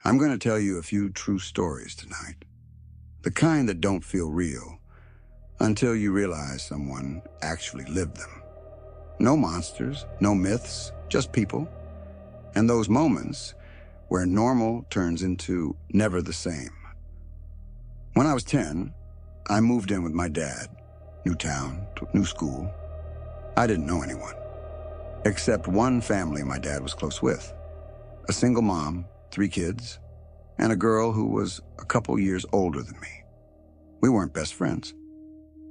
I'm going to tell you a few true stories tonight. The kind that don't feel real until you realize someone actually lived them. No monsters, no myths, just people. And those moments where normal turns into never the same. When I was 10, I moved in with my dad. New town, new school. I didn't know anyone, except one family my dad was close with. A single mom, 3 kids, and a girl who was a couple years older than me. We weren't best friends,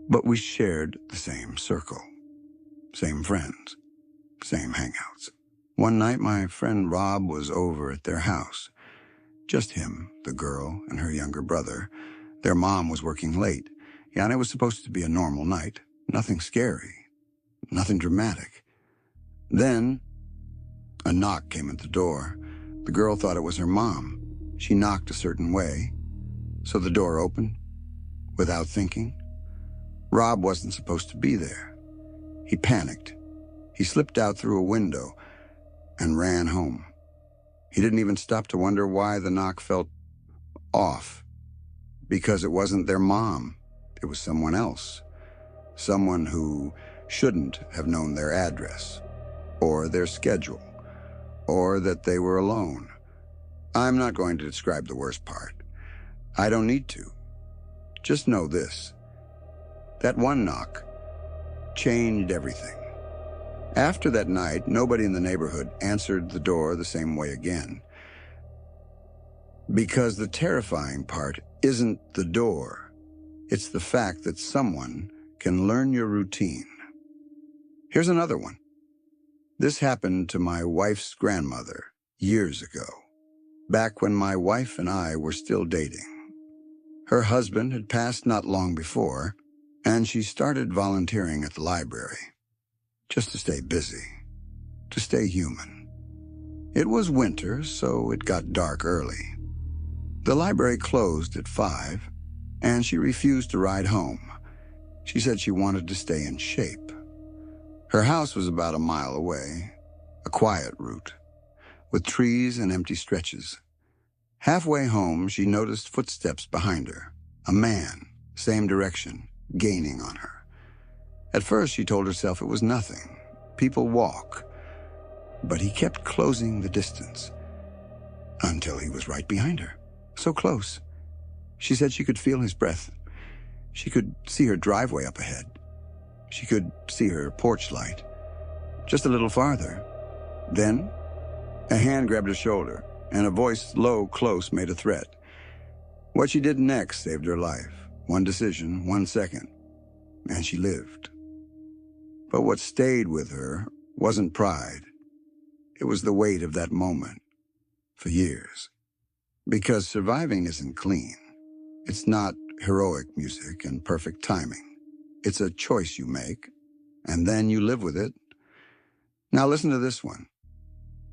but we shared the same circle, same friends, same hangouts. One night, my friend Rob was over at their house. Just him, the girl, and her younger brother. Their mom was working late. Yeah, and it was supposed to be a normal night. Nothing scary, nothing dramatic. Then, a knock came at the door. The girl thought it was her mom. She knocked a certain way, so the door opened, without thinking. Rob wasn't supposed to be there. He panicked. He slipped out through a window and ran home. He didn't even stop to wonder why the knock felt off, because it wasn't their mom. It was someone else. Someone who shouldn't have known their address, or their schedule, or that they were alone. I'm not going to describe the worst part. I don't need to. Just know this. That one knock changed everything. After that night, nobody in the neighborhood answered the door the same way again. Because the terrifying part isn't the door. It's the fact that someone can learn your routine. Here's another one. This happened to my wife's grandmother years ago, back when my wife and I were still dating. Her husband had passed not long before, and she started volunteering at the library, just to stay busy, to stay human. It was winter, so it got dark early. The library closed at 5, and she refused to ride home. She said she wanted to stay in shape. Her house was about a mile away, a quiet route, with trees and empty stretches. Halfway home, she noticed footsteps behind her, a man, same direction, gaining on her. At first, she told herself it was nothing. People walk. But he kept closing the distance until he was right behind her, so close. She said she could feel his breath. She could see her driveway up ahead. She could see her porch light. Just a little farther. Then, a hand grabbed her shoulder, and a voice low, close, made a threat. What she did next saved her life. One decision, 1 second, and she lived. But what stayed with her wasn't pride. It was the weight of that moment, for years. Because surviving isn't clean. It's not heroic music and perfect timing. It's a choice you make, and then you live with it. Now listen to this one.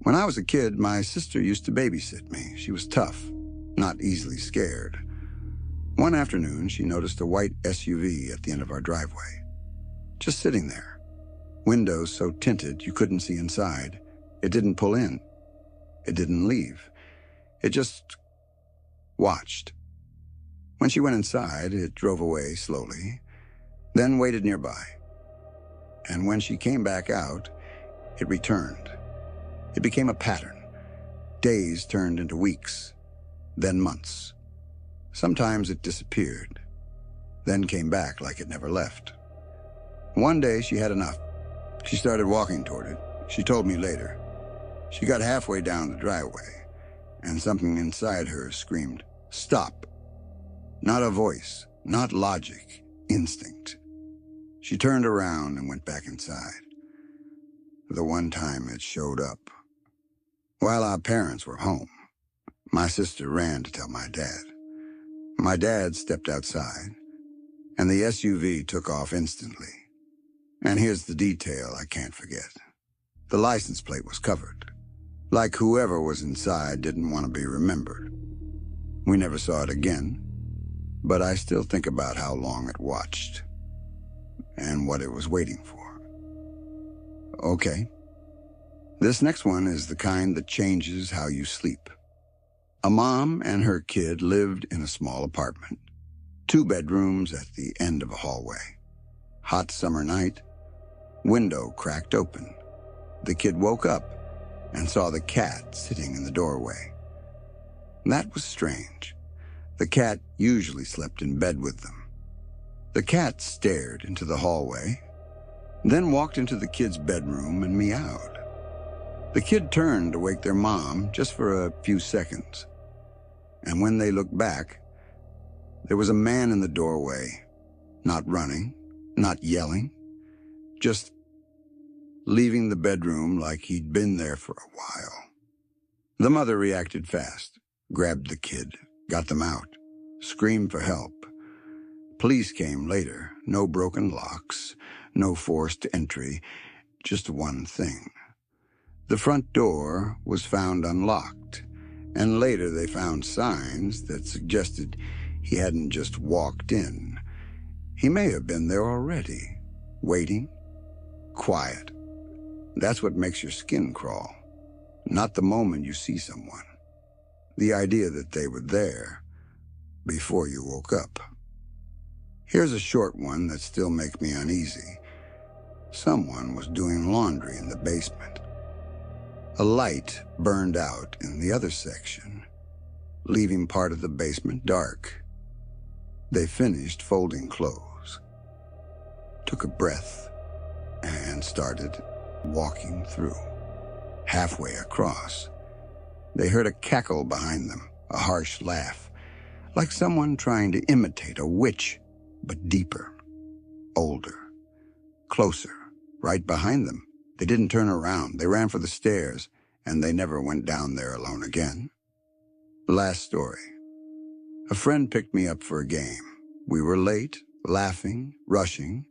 When I was a kid, my sister used to babysit me. She was tough, not easily scared. One afternoon, she noticed a white SUV at the end of our driveway, just sitting there. Windows so tinted you couldn't see inside. It didn't pull in. It didn't leave. It just watched. When she went inside, it drove away slowly, then waited nearby. And when she came back out, it returned. It became a pattern. Days turned into weeks, then months. Sometimes it disappeared, then came back like it never left. One day she had enough. She started walking toward it. She told me later. She got halfway down the driveway, and something inside her screamed, "Stop." Not a voice, not logic, instinct. She turned around and went back inside. The one time it showed up. While our parents were home, my sister ran to tell my dad. My dad stepped outside, and the SUV took off instantly. And here's the detail I can't forget. The license plate was covered, like whoever was inside didn't want to be remembered. We never saw it again, but I still think about how long it watched and what it was waiting for. Okay. This next one is the kind that changes how you sleep. A mom and her kid lived in a small apartment, 2 bedrooms at the end of a hallway. Hot summer night, window cracked open. The kid woke up and saw the cat sitting in the doorway. That was strange. The cat usually slept in bed with them. The cat stared into the hallway, then walked into the kid's bedroom and meowed. The kid turned to wake their mom just for a few seconds. And when they looked back, there was a man in the doorway, not running, not yelling, just leaving the bedroom like he'd been there for a while. The mother reacted fast, grabbed the kid, got them out, screamed for help. Police came later, no broken locks, no forced entry, just one thing. The front door was found unlocked, and later they found signs that suggested he hadn't just walked in. He may have been there already, waiting, quiet. That's what makes your skin crawl, not the moment you see someone. The idea that they were there before you woke up. Here's a short one that still makes me uneasy. Someone was doing laundry in the basement. A light burned out in the other section, leaving part of the basement dark. They finished folding clothes, took a breath, and started walking through. Halfway across, they heard a cackle behind them, a harsh laugh, like someone trying to imitate a witch, but deeper, older, closer, right behind them. They didn't turn around. They ran for the stairs, and they never went down there alone again. Last story. A friend picked me up for a game. We were late, laughing, rushing,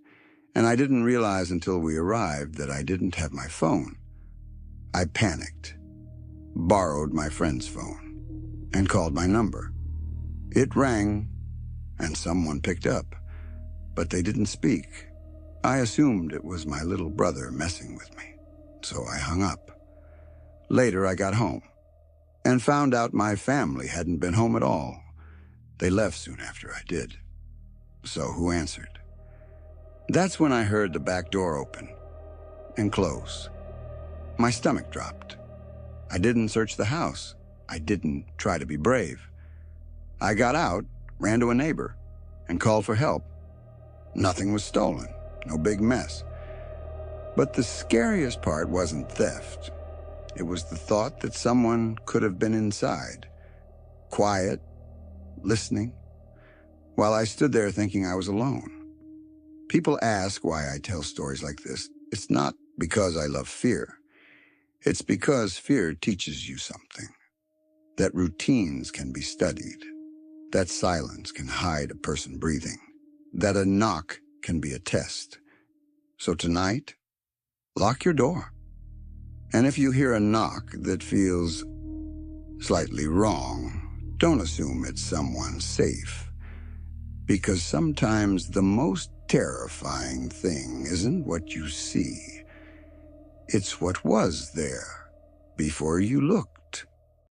and I didn't realize until we arrived that I didn't have my phone. I panicked, borrowed my friend's phone, and called my number. It rang, and someone picked up, but they didn't speak. I assumed it was my little brother messing with me, so I hung up. Later, I got home and found out my family hadn't been home at all. They left soon after I did. So who answered? That's when I heard the back door open and close. My stomach dropped. I didn't search the house. I didn't try to be brave. I got out, ran to a neighbor, and called for help. Nothing was stolen, no big mess. But the scariest part wasn't theft. It was the thought that someone could have been inside, quiet, listening, while I stood there thinking I was alone. People ask why I tell stories like this. It's not because I love fear. It's because fear teaches you something. That routines can be studied. That silence can hide a person breathing. That a knock can be a test. So tonight, lock your door. And if you hear a knock that feels slightly wrong, don't assume it's someone safe. Because sometimes the most terrifying thing isn't what you see. It's what was there before you looked.